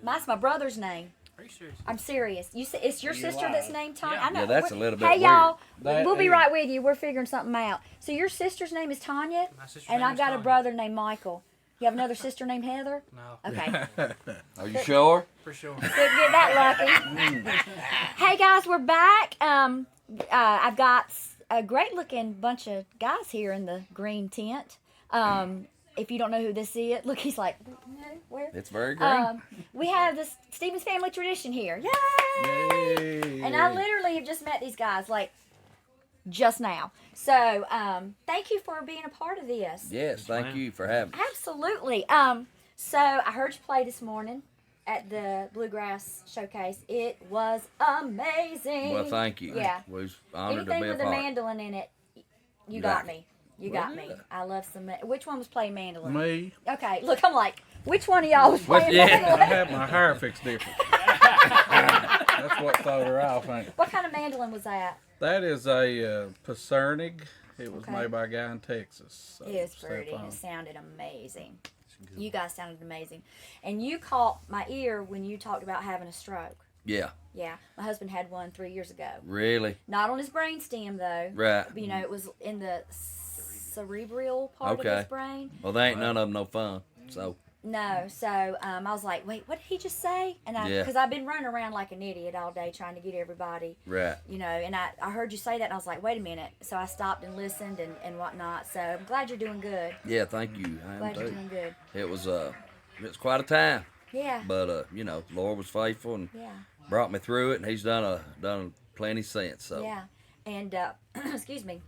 That's my brother's name. Are you serious? I'm serious. You say it's your sister that's named Tonja? Yeah. I know. Yeah, that's a little bit Hey, y'all. That We'll be is- right with you. We're figuring something out. So your sister's name is Tonja? My sister's And name I've is got a Tonja. brother named Michael. You have another sister named Heather? No. Okay. Are you sure? For sure. Couldn't get that lucky. Hey guys, we're back. I've got a great looking bunch of guys here in the green tent. If you don't know who this is, look, he's like, no, where? It's very green. We have this Stevens family tradition here. Yay! Yay. And I literally have just met these guys like just now. So thank you for being a part of this. Yes, thank you for having us. Absolutely. So I heard you play this morning at the Bluegrass Showcase. It was amazing. Well, thank you. Yeah. We was honored Anything to be a with a part. mandolin in it, you You got like me. You Well, got me. yeah. I love some. Which one was playing mandolin? Me. Okay, look, I'm like, which one of y'all was playing yeah. I mandolin? had my hair fixed different. That's what threw her off, ain't it? What kind of mandolin was that? That is a Pacernig. It was Okay. made by a guy in Texas. So, It was pretty. Stefan. It sounded amazing. You guys sounded amazing. And you caught my ear when you talked about having a stroke. Yeah, Yeah, my husband had one 3 years ago. really. Not on his brainstem though. Right. You know, it was in the cerebral part of Okay. his brain. Well, they ain't none of them no fun. So, No, so I was like, wait, what did he just say? And Yeah. because I've been running around like an idiot all day trying to get everybody, right. you know, and I heard you say that and I was like, wait a minute. So I stopped and listened and whatnot. So I'm glad you're doing good. Yeah, thank you. I am Glad you're too. doing good. It was quite a time, Yeah. but you know, Lord was faithful and Yeah. brought me through it, and He's done plenty since. So, Yeah. And excuse me,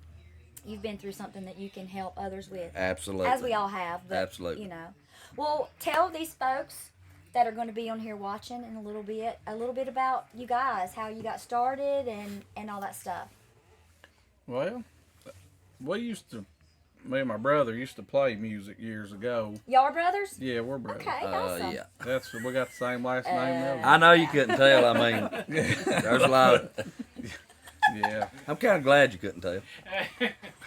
you've been through something that you can help others with. absolutely. As we all have. But, Absolutely. You know. Well, tell these folks that are going to be on here watching in a little bit about you guys, how you got started and all that stuff. Well, me and my brother used to play music years ago. Y'all are brothers? Yeah, we're brothers. Okay, awesome. Yeah. We got the same last name. I know you couldn't tell. I mean, there's a lot of. Yeah, I'm kind of glad you couldn't tell.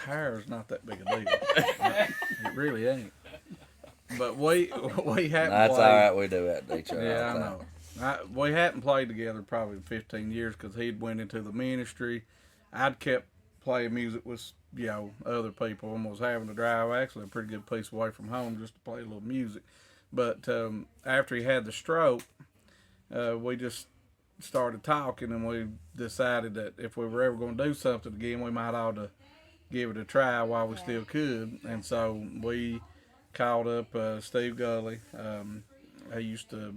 hair is not that big a deal. It really ain't. But we hadn't That's played. all right. We do that to each other. Yeah, all I the know. time. We hadn't played together probably 15 years because he'd went into the ministry. I'd kept playing music with other people and was having to drive actually a pretty good piece away from home just to play a little music. But after he had the stroke, we just started talking and we decided that if we were ever going to do something again, we might ought to give it a try while we still could. And so we called up Steve Gully. He used to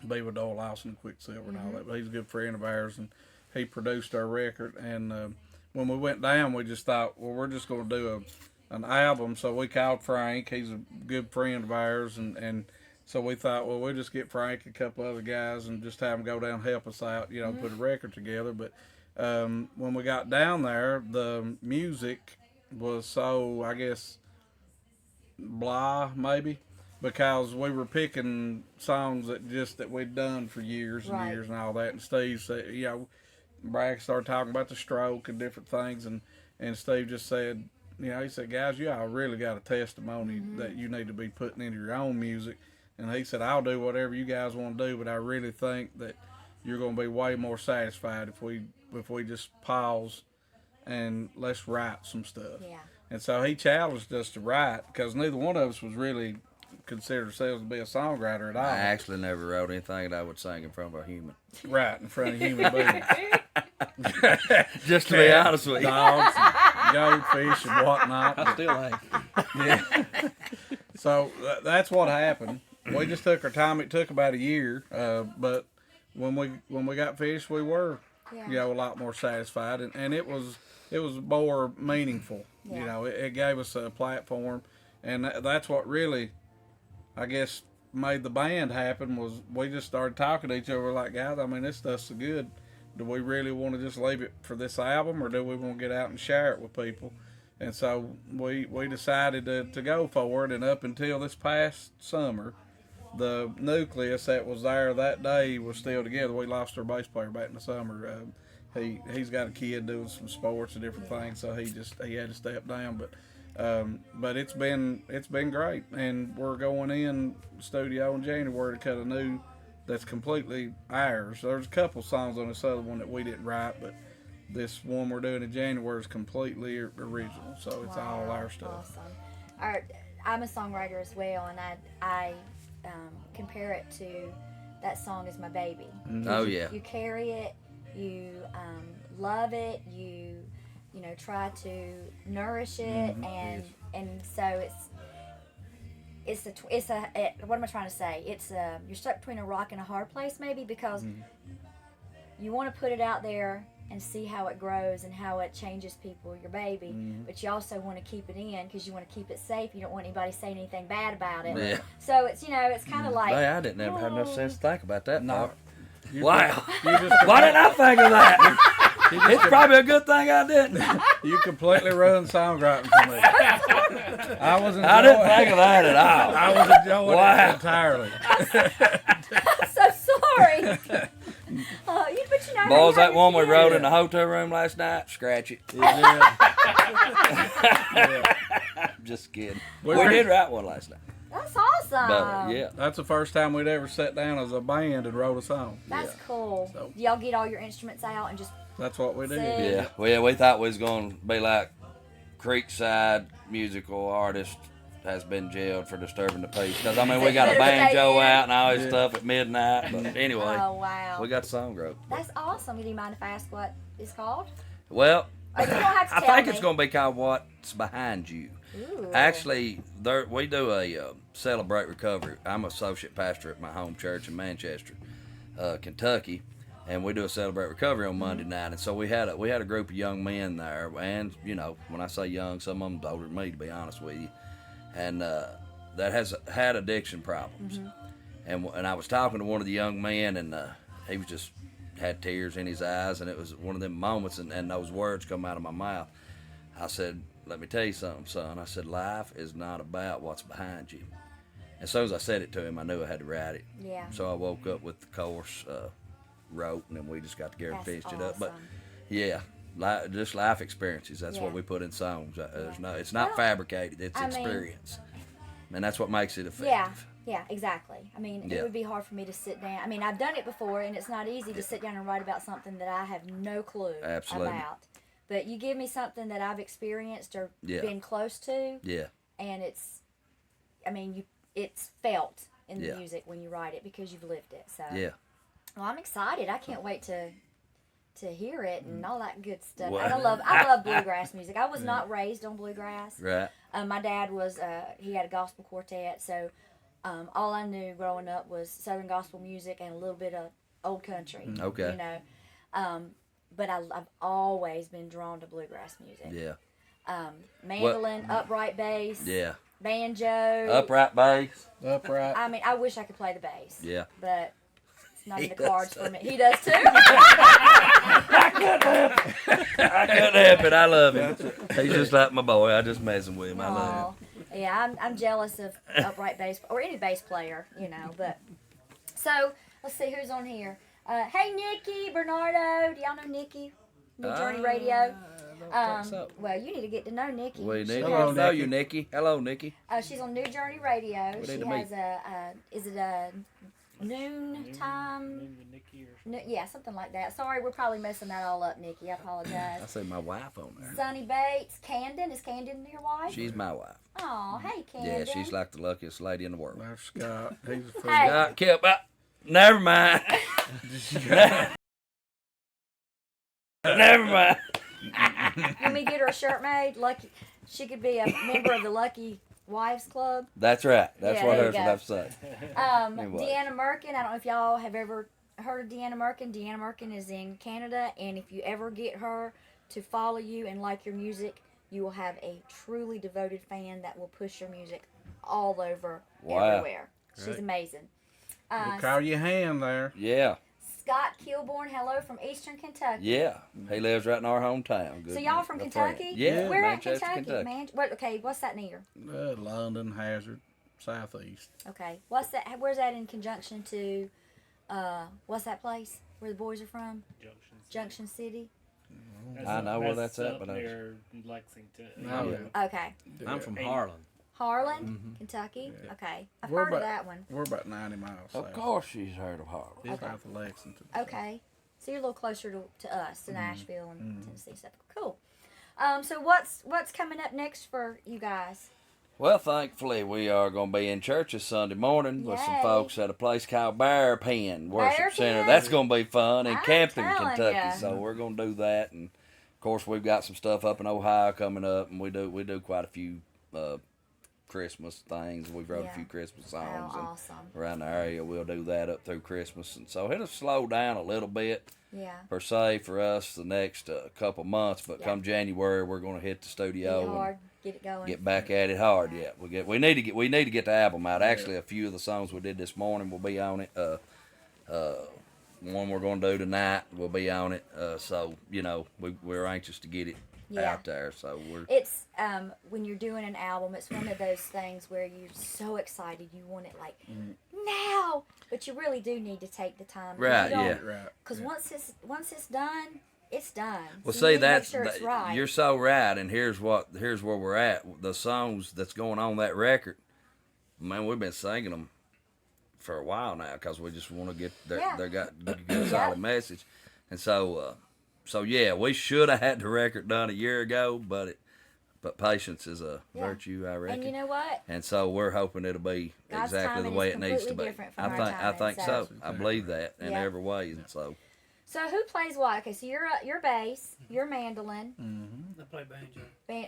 be with Doyle Lawson and Quicksilver and all that, but he's a good friend of ours, and he produced our record. And when we went down, we just thought, well, we're just going to do an album. So we called Frank. He's a good friend of ours, and so we thought, well, we'll just get Frank and a couple other guys and just have them go down and help us out, put a record together. But when we got down there, the music was so, I guess, blah, maybe, because we were picking songs that we'd done for years and years and all that. And Steve said, Bragg started talking about the stroke and different things, and Steve just said, he said, guys, you all really got a testimony that you need to be putting into your own music. And he said, I'll do whatever you guys want to do, but I really think that you're going to be way more satisfied if we just pause and let's write some stuff. Yeah. And so he challenged us to write, because neither one of us was really considered ourselves to be a songwriter at all. I actually never wrote anything that I would sing in front of a human. Right, in front of human beings. Just to be honest with you. Dogs, and goldfish, and whatnot. I still ain't. Yeah. So that's what happened. We just took our time. It took about a year, but when we got finished, we were a lot more satisfied, and it was more meaningful. Yeah. It gave us a platform, and that's what really, I guess, made the band happen. Was we just started talking to each other. We're like, guys, I mean, this stuff's so good. Do we really want to just leave it for this album, or do we want to get out and share it with people? And so we decided to go for it. And up until this past summer, the nucleus that was there that day was still together. We lost our bass player back in the summer. He's got a kid doing some sports and different things, so he had to step down. But it's been great, and we're going in studio in January to cut a new that's completely ours. There's a couple songs on this other one that we didn't write, but this one we're doing in January is completely original. So it's all our stuff. Awesome. I'm a songwriter as well, and I compare it to that song is my baby. Oh yeah. You carry it, you love it, you try to nourish it, and so what am I trying to say? You're stuck between a rock and a hard place maybe, because you want to put it out there and see how it grows and how it changes people, your baby, but you also want to keep it in because you want to keep it safe. You don't want anybody saying anything bad about it. Yeah. So it's it's kind of like, Hey, I didn't ever have no sense to think about that. No. Part. You Wow. just Why didn't I think of that? It's probably a good thing I didn't. You completely ruined songwriting for me. I didn't think of that at all. I was enjoying it entirely. I'm so sorry. Boys, that one we wrote in the hotel room last night, scratch it. Yeah. Just kidding. We We did write one last night. That's awesome. But yeah. That's the first time we'd ever sat down as a band and wrote a song. That's cool. So- Do y'all get all your instruments out and just That's what we did. Sing. Yeah. Well, we thought we was going to be like Creekside musical artist has been jailed for disturbing the peace. Because, I mean, we got a banjo out and all this stuff at midnight. But anyway, Oh wow. we got the song wrote. That's awesome. Do you mind if I ask what it's called? Well, Oh, you don't have to I tell think me. it's going to be called What's Behind You. Ooh. Actually, we do a Celebrate Recovery. I'm associate pastor at my home church in Manchester, Kentucky, and we do a Celebrate Recovery on Monday night. And so we had a group of young men there, and when I say young, some of them's older than me, to be honest with you, and that has had addiction problems. And I was talking to one of the young men, and he was just had tears in his eyes, and it was one of them moments, and those words come out of my mouth. I said, let me tell you something, son. I said, life is not about what's behind you. As soon as I said it to him, I knew I had to write it. Yeah. So I woke up with the chorus wrote, and then we just got together and That's finished it up. But awesome. yeah, just life experiences. That's what Yeah. we put in songs. It's not fabricated. It's I mean- experience, and that's what makes it effective. Yeah. Yeah, exactly. I mean, Yeah. it would be hard for me to sit down. I mean, I've done it before, and it's not easy to sit down and write about something that I have no clue Absolutely. about. But you give me something that I've experienced or Yeah. been close to, Yeah. and it's felt in the Yeah. music when you write it because you've lived it. So Yeah. well, I'm excited. I can't wait to hear it and all that good stuff. Well- And I love bluegrass music. I was not raised on bluegrass. Right. My dad was he had a gospel quartet, so all I knew growing up was Southern gospel music and a little bit of old country. Okay. But I've always been drawn to bluegrass music. Yeah. Mandolin, upright bass, Yeah. banjo, Upright bass. Upright. I mean, I wish I could play the bass. Yeah. But it's not He in the does cards too. for me. He does too. I couldn't help it. I love him. He's just like my boy. I just messing with him. I love him. Aw. Yeah, I'm jealous of upright bass or any bass player, But so let's see who's on here. Hey, Nikki, Bernardo. Do y'all know Nikki? New Journey Radio. I don't think so. Well, you need to get to know Nikki. We She need Hello, to know Nikki. you, Nikki. Hello, Nikki. She's on New Journey Radio. We She need to has meet. is it a noon time? Yeah, something like that. Sorry, we're probably messing that all up, Nikki. I I apologize. see my wife on there. Sonny Bates, Camden. Is Camden your wife? She's my wife. Oh, hey, Camden. Yeah, she's like the luckiest lady in the world. There's Scott. He's a Hey. Got kept up. Never mind. Never mind. Let me get her a shirt made. Lucky, she could be a member of the Lucky Wives Club. That's right. That's Yeah, what there I you heard go. have to say. Anyway. Deanna Merkin. I don't know if y'all have ever heard of Deanna Merkin. Deanna Merkin is in Canada, and if you ever get her to follow you and like your music, you will have a truly devoted fan that will push your music all over everywhere. She's amazing. We'll call you hand there. Yeah. Scott Kilborn, hello from Eastern Kentucky. Yeah. He lives right in our hometown. So y'all from Kentucky? Yeah. Where Manchester, at Kentucky? Okay, what's that near? London, Hazard, Southeast. Okay, what's that? Where's that in conjunction to? What's that place where the boys are from? Junction City. I know where that's at, but I- near Lexington. Oh, Yeah. Okay, I'm from Harlan. Harlan, Kentucky. Yeah. Okay, I've We're heard of about- that one. We're about 90 miles south. Of course, she's heard of Harlan. Just Okay. south of Lexington. Okay, so you're a little closer to us, to Nashville and Mm-hmm. Tennessee stuff. Cool. So what's coming up next for you guys? Well, thankfully, we are going to be in church this Sunday morning with some Yay. folks at a place called Bear Pen Worship Bear Center. Pen? That's going to be fun in I'm Campton, telling Kentucky. ya. So we're going to do that, and of course, we've got some stuff up in Ohio coming up, and we do quite a few Christmas things. We've wrote Yeah. a few Christmas Oh, songs and awesome. around the area. We'll do that up through Christmas, and so it'll slow down a little bit Yeah. per se for us the next couple months. But Yeah. come January, we're going to hit the Get studio it and hard. Get it going. get back at it hard. Yeah, we need to get the album out. Actually, a few of the songs we did this morning will be on it. One we're going to do tonight will be on it. So we're anxious to get it Yeah. out there. So we're It's when you're doing an album, it's one of those things where you're so excited you want it like now, but you really do need to take the time. Right, yeah. Right. Because yeah. once it's done, it's done. Well, So you see, need to make that's sure it's right. you're so right, and here's where we're at. The songs that's going on that record, man, we've been singing them for a while now because we just want to get Yeah. they got a good solid message, and so yeah, we should have had the record done a year ago, but patience is a Yeah. virtue, I reckon. And you know what? And so we're hoping it'll be God's exactly the timing way is it needs to completely be. different from I our think timing, so. so- I believe that in Yeah. every way, and so. So who plays what? Okay, so you're bass, you're mandolin, Mm-hmm. I play banjo. I love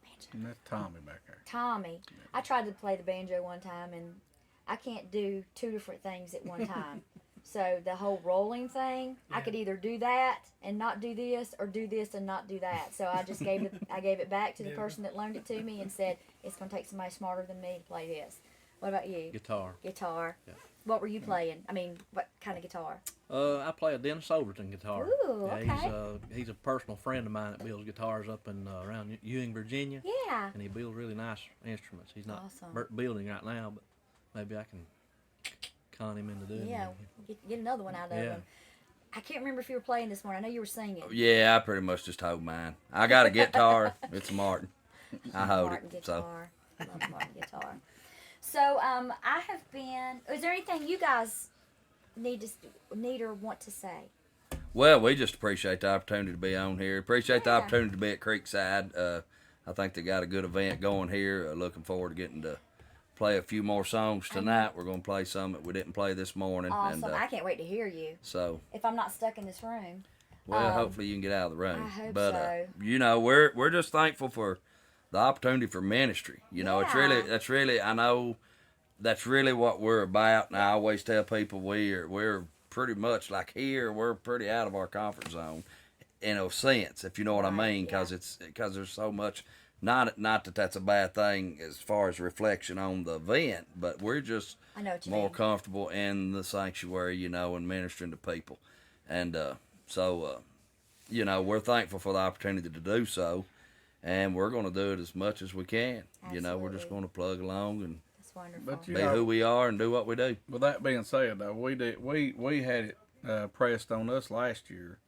banjo. And that's Tommy back there. Tommy. I tried to play the banjo one time and I can't do two different things at one time. So the whole rolling thing, I Yeah. could either do that and not do this, or do this and not do that. So I just gave it back to the Yeah. person that loaned it to me and said it's going to take somebody smarter than me to play this. What about you? Guitar. Guitar. Yeah. What were you playing? I mean, what kind of guitar? I play a Dennis Overton guitar. Ooh, Yeah, he's a personal friend of mine that builds guitars up in around Ewing, Virginia, Yeah. and he builds really nice instruments. He's not Awesome. building right now, but maybe I can con him into doing Yeah. it. Get another one out of Yeah. him. I can't remember if you were playing this morning. I know you were singing. Yeah, I pretty much just hold mine. I got a guitar. It's a Martin. I hold Martin it. So guitar. Love Martin guitar. So I have been. Is there anything you guys need or want to say? well, we just appreciate the opportunity to be on here. Appreciate the Yeah. opportunity to be at Creekside. I think they got a good event going here. Looking forward to getting to play a few more songs tonight. We're going to play some that we didn't play this morning. Awesome. And I can't wait to hear you. so, If I'm not stuck in this room. well, hopefully you can get out of the room. I hope but so. we're just thankful for the opportunity for ministry. Yeah. That's really I know that's really what we're about. And I always tell people we're pretty much like here. We're pretty out of our comfort zone, in a sense, if you know what I Right, mean. Because there's so much. Not that that's a bad thing as far as reflection on the event, but we're just I know what you more mean. comfortable in the sanctuary, and ministering to people, and so we're thankful for the opportunity to do so, and we're going to do it as much as we can. We're just Absolutely. going to plug along and That's wonderful. But you be know, who we are and do what we do. with that being said, though, we had it pressed on us last year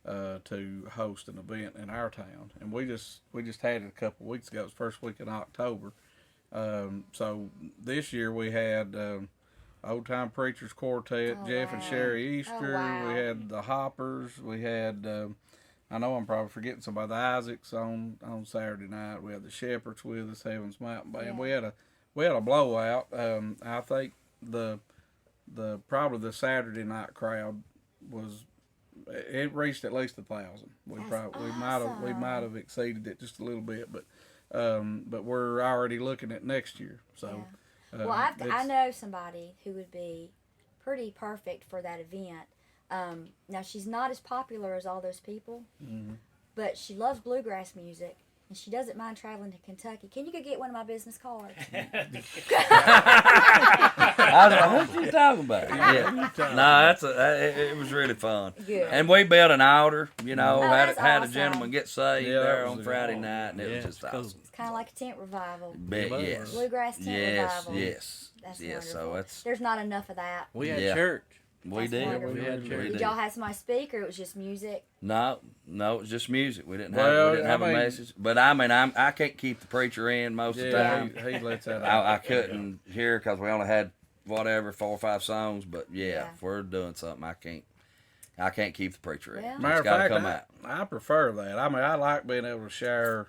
to host an event in our town, and we just had it a couple weeks ago. It was first week in October. So this year we had Old Time Preachers Quartet, Oh, Jeff and wow. Sherry Easter. Oh, wow. We had the Hoppers. We had I know I'm probably forgetting somebody. The Isaacs on Saturday night. We had the Shepherds with us, Heaven's Mountain Band. Yeah. We had a blowout. I think the probably the Saturday night crowd was. It reached at least 1,000. We That's we might have exceeded it just a little bit, but we're already looking at next year. So, Well, I know somebody who would be pretty perfect for that event. Now, she's not as popular as all those people, but she loves bluegrass music, and she doesn't mind traveling to Kentucky. Can you go get one of my business cards? I don't know what you talking about. Yeah. It was really fun. Good. And we built an altar, had that's a awesome. gentleman get saved Yeah, that there was on a Friday good one. night, and it Yeah, was just it's cool. awesome. It's kind of like a tent revival. Yes. Bluegrass tent Yes, revival. yes. That's Yes, wonderful. so that's There's not enough of that. We had Yeah. church We That's did. wonderful. We had We church. Did y'all have somebody speak, or it was just music? No, it was just music. We didn't Well, have I a mean- message. But I mean, I can't keep the preacher in most of the Yeah, time. he lets that out. I couldn't hear because we only had whatever 4 or 5 songs. But yeah, Yeah. if we're doing something, I can't keep the preacher in. Well- Matter It's of got to fact, come out. I prefer that. I mean, I like being able to share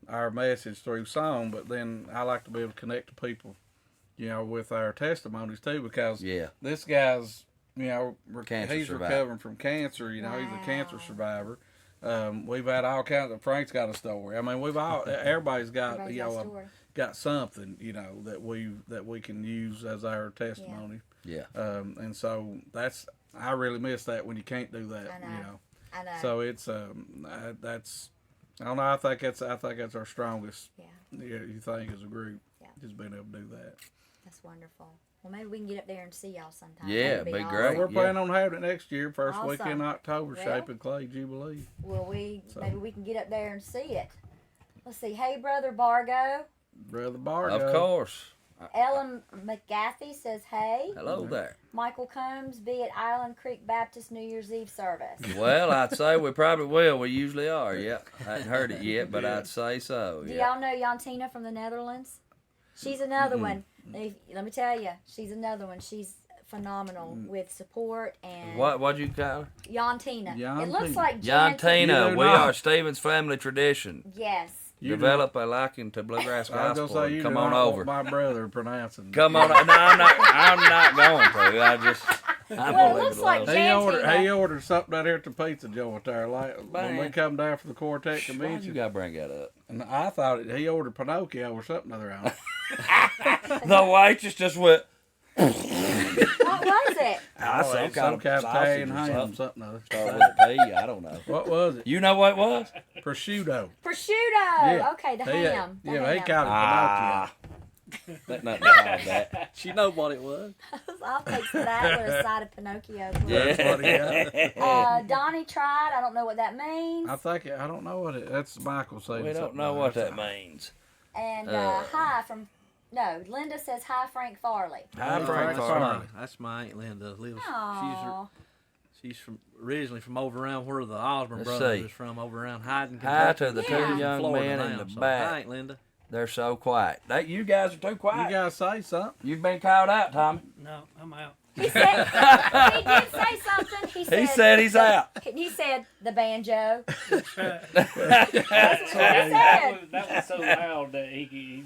our message through song, but then I like to be able to connect to people, with our testimonies too, because Yeah, this guy's, Cancer he's survivor. recovering from cancer. He's a cancer Wow. survivor. We've had all kinds of. Frank's got a story. I mean, everybody's got Everybody's got a story. got something that we can use as our testimony. yeah. And so I really miss that when you can't do that. I know. I know. So it's that's I don't know. I think that's our strongest. Yeah. You think as a group, Yeah. just being able to do that. That's wonderful. Well, maybe we can get up there and see y'all sometime. Yeah, That'd be awesome. great. We're yeah. planning on having it next year, first Awesome. weekend in October, Well- Shaping Clay Jubilee. Well, So- maybe we can get up there and see it. Let's see. Hey, brother Bargo. Brother Bargo. Of course. Ellen McGathy says, hey. Hello there. Michael Combs, be at Island Creek Baptist New Year's Eve service. Well, I'd say we probably will. We usually are. Yeah, I hadn't heard it yet, but I'd say so. Do Yeah. y'all know Jantina from the Netherlands? She's another one. Let me tell you, she's another one. She's phenomenal with support and What'd you call her? Jantina. It Jantina. looks like Jantina. Jantina. You We do are not. Stevens family tradition. Yes. You Develop a liking to bluegrass I was gospel. gonna say you Come do on not over. want my brother pronouncing. Come on. No, I'm not going to. I'm Well, gonna it leave looks it like alone. He ordered something out here at the pizza joint there. Like when we Man. come down for the quartet Why'd you convention, gotta bring that up? and I thought he ordered Pinocchio or something other on. The waitress just went. What was it? Some kind of Italian ham, something. something other. Start with a P. I don't know. What was it? You know what it was? Prosciutto. Prosciutto. Yeah. Okay, the He- ham. The yeah, ham. he called it Ah. That nothing called that. She know what it was. I'll take that with a side of Pinocchio. please. Yeah. That's what he got. Donnie tried. I don't know what that means. I don't know what it. That's Michael saying. We don't something know about what it. that means. And Uh. hi from Linda says hi Frank Farley. Hi, Hey, Frank Frank Farley. Farley. That's my Aunt Linda. Aww. She's originally from over around where the Osborne Let's brothers see. is from, over around Hyden, Hi Kentucky. to the Yeah. two From young Florida men in now, the so, back. Hi, Aunt Linda. They're so quiet. You guys are too You quiet. gotta say something. You've been called out, Tommy. No, I'm out. He said he did say something. He said he's out. He said the banjo. That's what he That said. was so loud that he's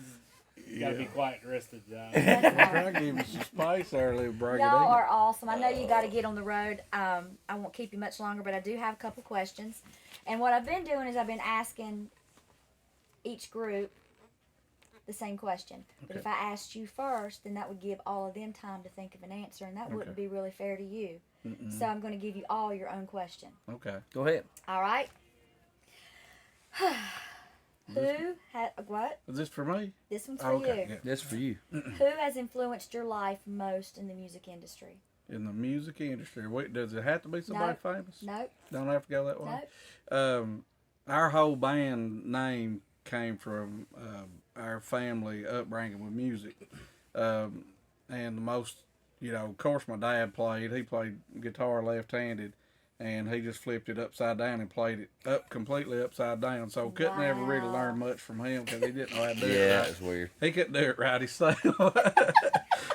got to be quiet the rest of the time. That's I fine. give him some spice earlier, break it Y'all in. are awesome. I know you got to get on the road. I won't keep you much longer, but I do have a couple questions. And what I've been doing is I've been asking each group the same question. But if I asked you first, then that would give all of them time to think of an answer, and that wouldn't be really fair to you. So I'm going to give you all your own question. Okay. Go ahead. All right? Who had what? Is this for me? This one's for Okay. you. Yeah. That's for you. Who has influenced your life most in the music industry? In the music industry, wait, does it have to be somebody No. famous? Nope. Don't have to go that way. Nope. Our whole band name came from our family upbringing with music, and the most, of course, my dad played. He played guitar left-handed, and he just flipped it upside down and played it up completely upside down. So couldn't ever really Wow. learn much from him because he didn't know how to do it Yeah, right. that's weird. He couldn't do it right himself.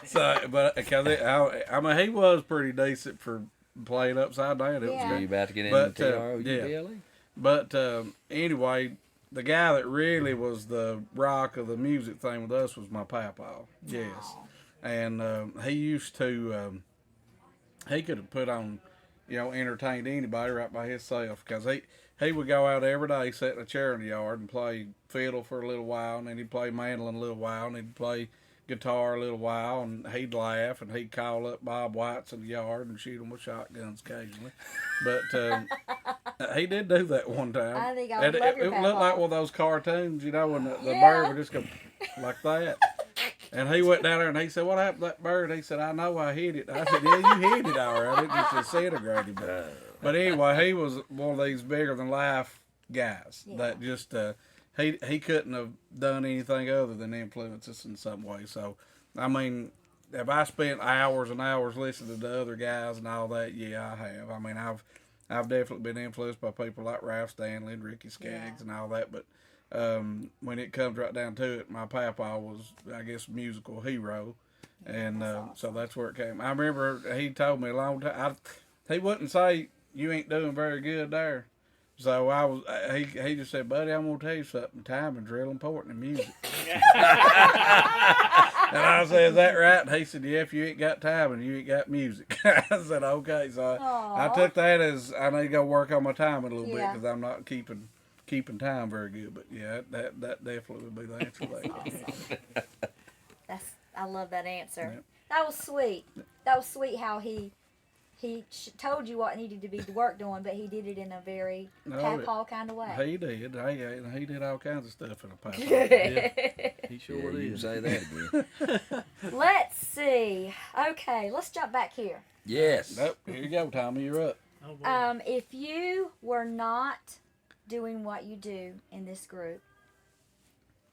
So, but because I mean, he was pretty decent for playing upside down. It Yeah. Are you about to get But, into the TRO yeah. UBLE? But anyway, the guy that really was the rock of the music thing with us was my papa. Yes, Wow. and he used to. He could have put on, entertained anybody right by himself because he would go out every day, sit in a chair in the yard and play fiddle for a little while, and then he'd play mandolin a little while, and he'd play guitar a little while, and he'd laugh, and he'd call up Bob White's in the yard and shoot him with shotguns occasionally. But he did do that one time. I think I And would love it your looked papa. like one of those cartoons, when the Yeah. bird would just go like that. And he went down there and he said, "What happened to that bird?" He said, "I know, I hit it." I said, "Yeah, you hit it all right. It just disintegrated." But anyway, he was one of these bigger than life guys that just he couldn't have done anything other than influence us in some way. So, I mean, have I spent hours and hours listening to other guys and all that? Yeah, I have. I mean, I've definitely been influenced by people like Ralph Stanley and Ricky Skaggs and all that. But when it comes right down to it, my papa was, I guess, a musical hero. And so that's where it came. I remember he told me a long time. He wouldn't say you ain't doing very good there. So I was. He just said, "Buddy, I'm gonna tell you something. Timing's real important in music." And I said, "Is that right?" And he said, "Yeah. If you ain't got timing, you ain't got music." I said, "Okay." So I took that as I need to go work on my timing a little bit because I'm not keeping time very good. But yeah, that definitely would be the answer to that. I love that answer. Yep. That was sweet. That was sweet how he told you what needed to be worked on, but he did it in a very paw kind of way. He did. He did all kinds of stuff in a paw. He sure You did. say that again. Let's see. Okay, let's jump back here. Yes. Nope. Here you go, Tommy. You're up. Oh, boy. If you were not doing what you do in this group,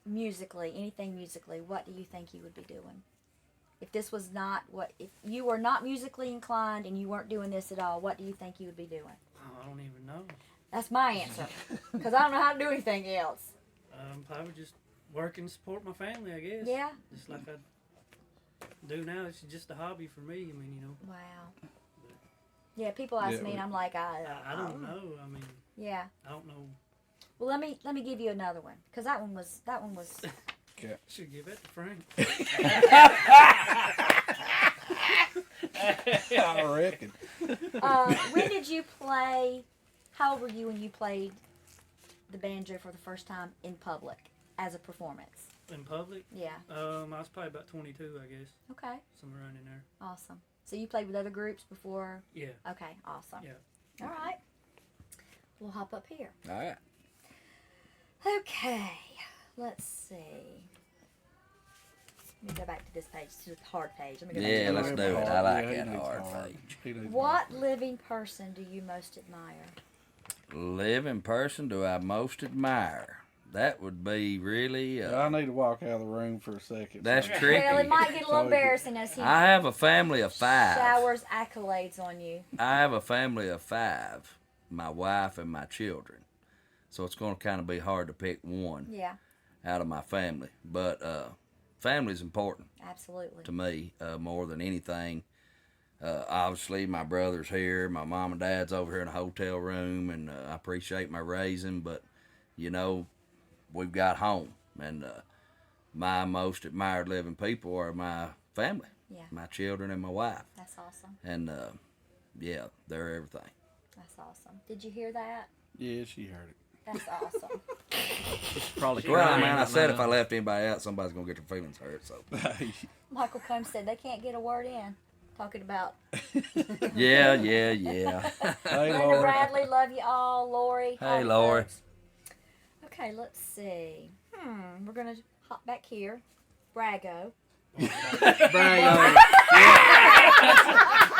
anything musically, what do you think you would be doing? If you were not musically inclined and you weren't doing this at all, what do you think you would be doing? Oh, I don't even know. That's my answer, because I don't know how to do anything else. Probably just work and support my family, I guess. Yeah. Just like I do now. It's just a hobby for me. I mean, Wow. Yeah, people ask me, and I'm like, I don't know. I mean, yeah. I don't know. Well, let me give you another one, because that one was. Should give it to Frank. I reckon. When did you play? How old were you when you played the banjo for the first time in public as a performance? In public? Yeah. I was probably about 22, I guess. Okay. Somewhere around in there. Awesome. So you played with other groups before? Yeah. Okay. Awesome. Yeah. All right. We'll hop up here. All right. Okay. Let's see. Let me go back to this page, to the hard page. Let me go back Yeah, to the let's hard do page. it. I like he that needs hard page. He needs What living person do you most admire? Living person do I most admire? That would be really. I need to walk out of the room for a second. That's tricky. Well, it might get a little Sorry. embarrassing as he I have a family of 5. showers accolades on you. I have a family of 5. My wife and my children. So it's going to kind of be hard to pick one Yeah, out of my family. But family's important absolutely. to me more than anything. Obviously, my brother's here. My mom and dad's over here in a hotel room, and I appreciate my raising. But, you know, we've got home. And my most admired living people are my family, my children and my wife. That's awesome. And, yeah, they're everything. That's awesome. Did you hear that? Yeah, she heard it. That's awesome. Probably Well, crying man, I right said now. if I left anybody out, somebody's going to get their feelings hurt. So, Michael Combs said they can't get a word in. Talking about yeah. Hey, Linda Lord. Bradley, love you all. Lori. Hey, all the Lori. folks. Okay, let's see. We're going to hop back here. Brago. Brago.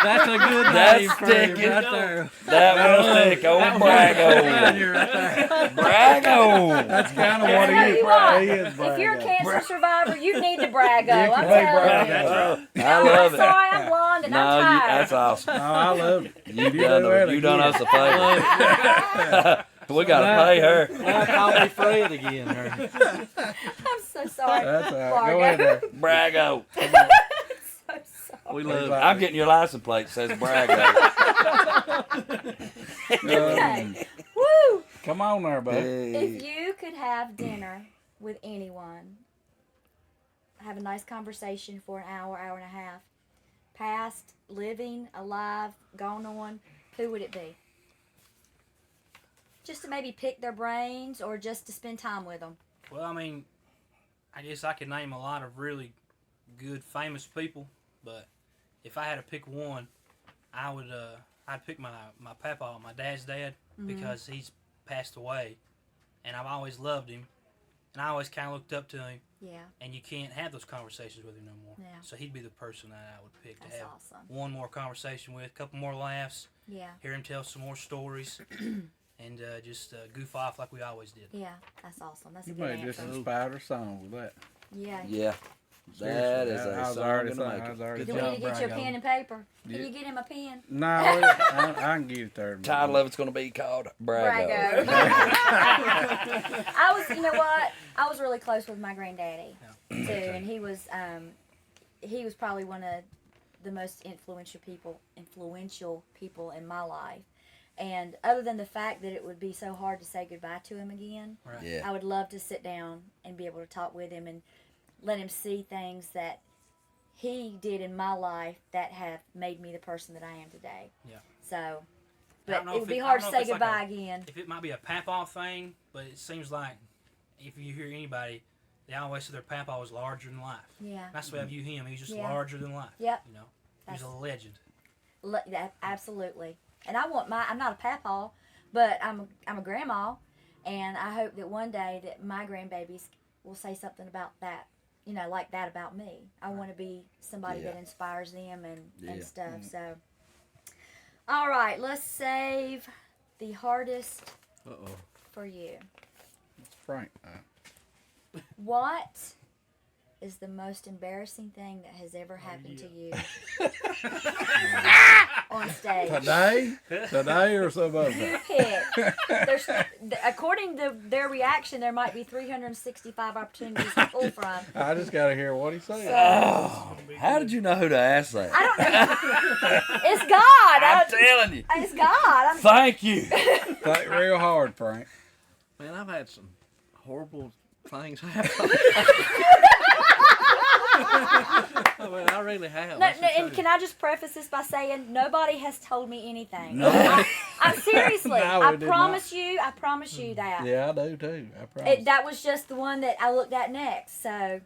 That's a good That's name for him sticking. right there. That will stick. Old Brago. Brago. That's kind of what Tell he is. you what, He is if you're a Brago. cancer survivor, you need to Brago. I'm can telling you. Brago. I No, love I'm it. sorry, I'm blonde and No, I'm tired. that's awesome. Oh, I love it. You do done, that you done again. us a favor. We got to pay her. Now call me Fred again. Her. I'm so sorry. That's all right. Go ahead Brago. there. Brago. So sorry. We love it. like I'm it. getting your license plate. It says Brago. Okay. Woo! Come on there, bud. If you could have dinner with anyone, have a nice conversation for an hour, hour and a half, past, living, alive, gone on, who would it be? Just to maybe pick their brains or just to spend time with them. Well, I mean, I guess I could name a lot of really good, famous people, but if I had to pick one, I would I'd pick my papa, my dad's dad, because he's passed away, and I've always loved him, and I always kind of looked up to him, Yeah, and you can't have those conversations with him no more. Yeah. So he'd be the person that I would pick that's to have awesome. one more conversation with, a couple more laughs, Yeah, hear him tell some more stories, and just goof off like we always did. yeah, that's awesome. That's a You good made just answer. inspired a song with that. Yeah, Yeah. That is I a was song already in the saying, I making. was already Do Good we job, need to get you a Brago. pen and paper? Yeah. Can you get him a pen? No, I can get it there. Title of it's going to be called Brago. Brago. I was, you know what? I was really close with my granddaddy too, and he was probably one of the most influential people in my life. And other than the fact that it would be so hard to say goodbye to him again, Right. Yeah. I would love to sit down and be able to talk with him and let him see things that he did in my life that have made me the person that I am today. Yeah. So, I but don't know it if would be I hard don't to know if say it's like goodbye again. If it might be a papaw thing, but it seems like if you hear anybody, they always say their papa was larger than life. Yeah. That's the way I view him. He was just Yeah. larger than life. Yep. You know, he was a legend. Absolutely. And I'm not a papaw, but I'm a grandma, and I hope that one day that my grandbabies will say something about that, like that about me. I want to be somebody Yeah. that inspires them and Yeah. stuff. So, all right, let's save the hardest Uh-oh. for you. It's Frank. What is the most embarrassing thing that has ever happened to you on stage? Today or some other You time? pick. There's, according to their reaction, there might be 365 opportunities to pull from. I just got to hear what he said. Oh, how did you know who to ask that? I don't know. It's God. I'm telling you. It's God. Thank you. Think real hard, Frank. Man, I've had some horrible things happen. I mean, I really have. That's the And truth. can I just preface this by saying nobody has told me anything. No. I'm seriously. No, I we did promise you that. Yeah, I do too. I promise. That was just the one that I looked at next. So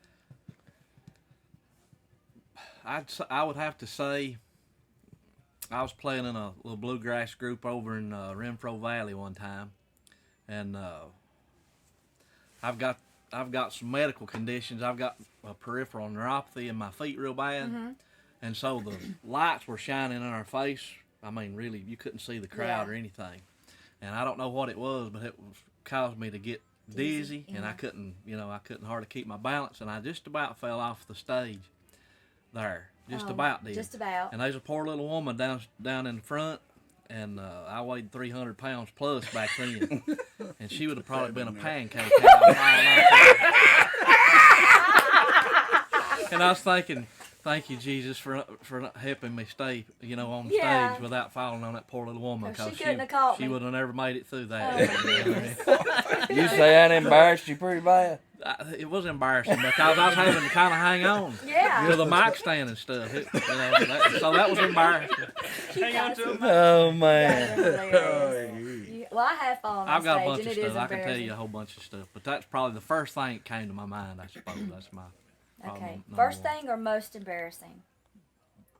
I would have to say I was playing in a little bluegrass group over in Renfro Valley one time, and I've got some medical conditions. I've got a peripheral neuropathy in my feet real bad, and so the lights were shining in our face. I mean, really, you couldn't see the crowd Yeah. or anything, and I don't know what it was, but it caused me to get dizzy, and I couldn't hardly keep my balance, and I just about fell off the stage there. Just about did. Just about. And there's a poor little woman down in the front, and I weighed 300 pounds plus back then, and she would have probably been a pancake. Had I fallen off. And I was thinking, thank you, Jesus, for not helping me stay, on Yeah. stage without falling on that poor little woman, She because couldn't have caught she me. would have never made it through that. Oh, my goodness. You say that embarrassed you pretty bad? It was embarrassing because I was having to kind of hang on Yeah. to the mic stand and stuff. So that was embarrassing. Hang on to him. Oh, That man. is hilarious. Well, I have fallen on I've got a stage, bunch and of it is stuff. I can tell embarrassing. you a whole bunch of stuff, but that's probably the first thing that came to my mind. I suppose that's my. probably Okay. number First one. thing or most embarrassing?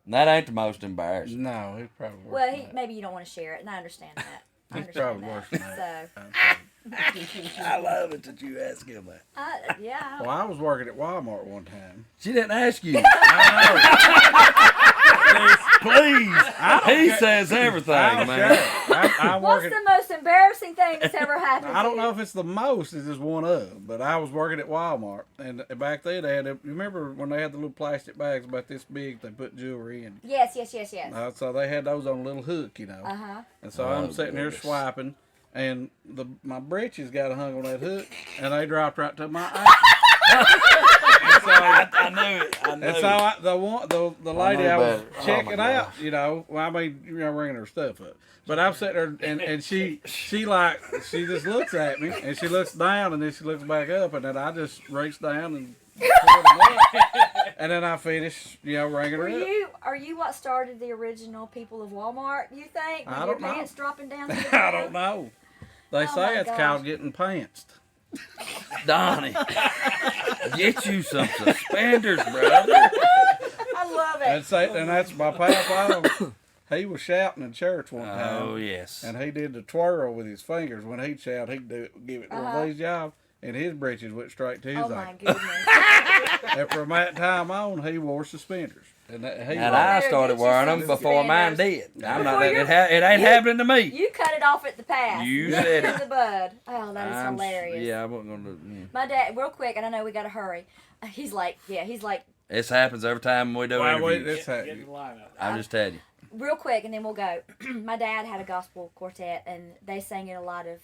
That ain't the most embarrassing. No, it's probably worse. Well, than that. maybe you don't want to share it, and I understand that. I It's understand probably worse than that. that. I love it that you ask him that. So, yeah. Well, I was working at Walmart one time. She didn't ask you. I Please. He says everything, know. man. I'm What's working. the most embarrassing thing that's ever happened I don't to know you? if it's the most. It's just one of them. But I was working at Walmart, and back then they had. You remember when they had the little plastic bags about this big? They put jewelry in. Yes. So they had those on a little hook, Uh-huh. And so Oh, I'm sitting here goodness. swiping, and my britches got hung on that hook, and they dropped right to my ankle. And so, I knew it. I knew and so the lady knew I was better. Oh, checking my out, well, I mean, ringing her stuff up. But I'm sitting there, and she just looks at me, and she looks down, and then she looks back up, and then I just reach down and pull them up. And then I finish, ringing her up. Are you what started the original people of Walmart, you think? With I your don't know. pants dropping down to the I ground? don't know. They Oh, say my it's gosh. called getting pantsed. Donnie, get you some suspenders, brother. I love it. And that's my papa. He was shouting in church one time. Oh, yes. And he did the twirl with his fingers. When he'd shout, he'd give it one of these jobs, and his britches went straight to his Oh, my ankle. goodness. And from that time on, he wore suspenders. And I started Get you wearing some them before mine suspenders. did. I'm not. Before It, you're- it ain't happening to me. You cut it off at the pass. You Nip said it it. in the bud. Oh, that is hilarious. Yeah, I wasn't gonna. Yeah. My dad, real quick, and I know we gotta hurry. He's like, This happens every time we do interviews. Get in the lineup. I'm just telling you. real quick, and then we'll go. My dad had a gospel quartet, and they sang in a lot of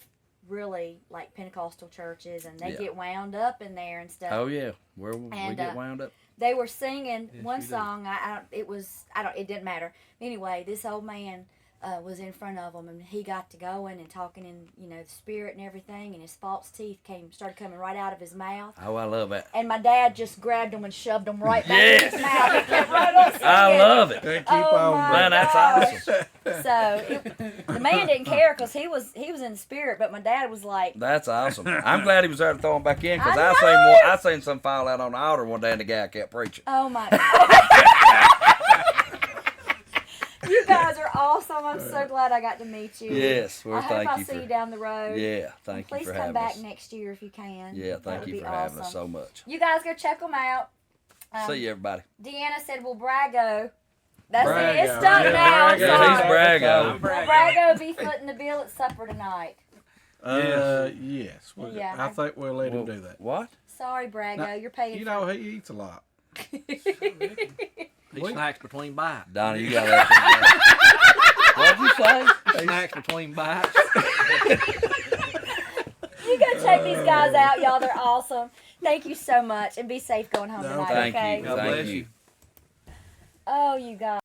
really like Pentecostal churches, and they Yeah. get wound up in there and stuff. Oh yeah, where we And, get wound up. They were singing Yes, one you do. song. It didn't matter. Anyway, this old man was in front of them, and he got to going and talking in the spirit and everything, and his false teeth started coming right out of his mouth. Oh, I love that. And my dad just grabbed them and shoved them right back Yes. in his mouth. He kept right on singing. I love it. They keep Oh, on. my Man, that's gosh. awesome. So the man didn't care because he was in the spirit, but my dad was like, That's awesome. I'm glad he was there to throw them back in because I I seen some fall out on the altar one day and the guy kept preaching. "Oh my God." You guys are awesome. I'm so glad I got to meet you. Yes, well, I hope thank I you see for. you down the road. Yeah, thank you Please for come having back us. next year if you can. Yeah, That thank would you be for having us awesome. so much. You guys go check them out. See you, everybody. Deanna said, "Well, Brago." That's it. Brago. It's done Yeah, now. I'm Brago. Yeah, he's sorry. Brago. Will Brago be footing the bill at supper tonight? Yes. Yeah. I think we'll let him do that. What? Sorry, Brago. No, You're paying. You know, he eats a lot. He snacks between bites. Donna, you got that. What'd you say? He snacks between bites. You go check these guys out, y'all. They're awesome. Thank you so much, and be safe going home No, tonight. Thank okay? you. God Thank bless you. you. Oh, you guys.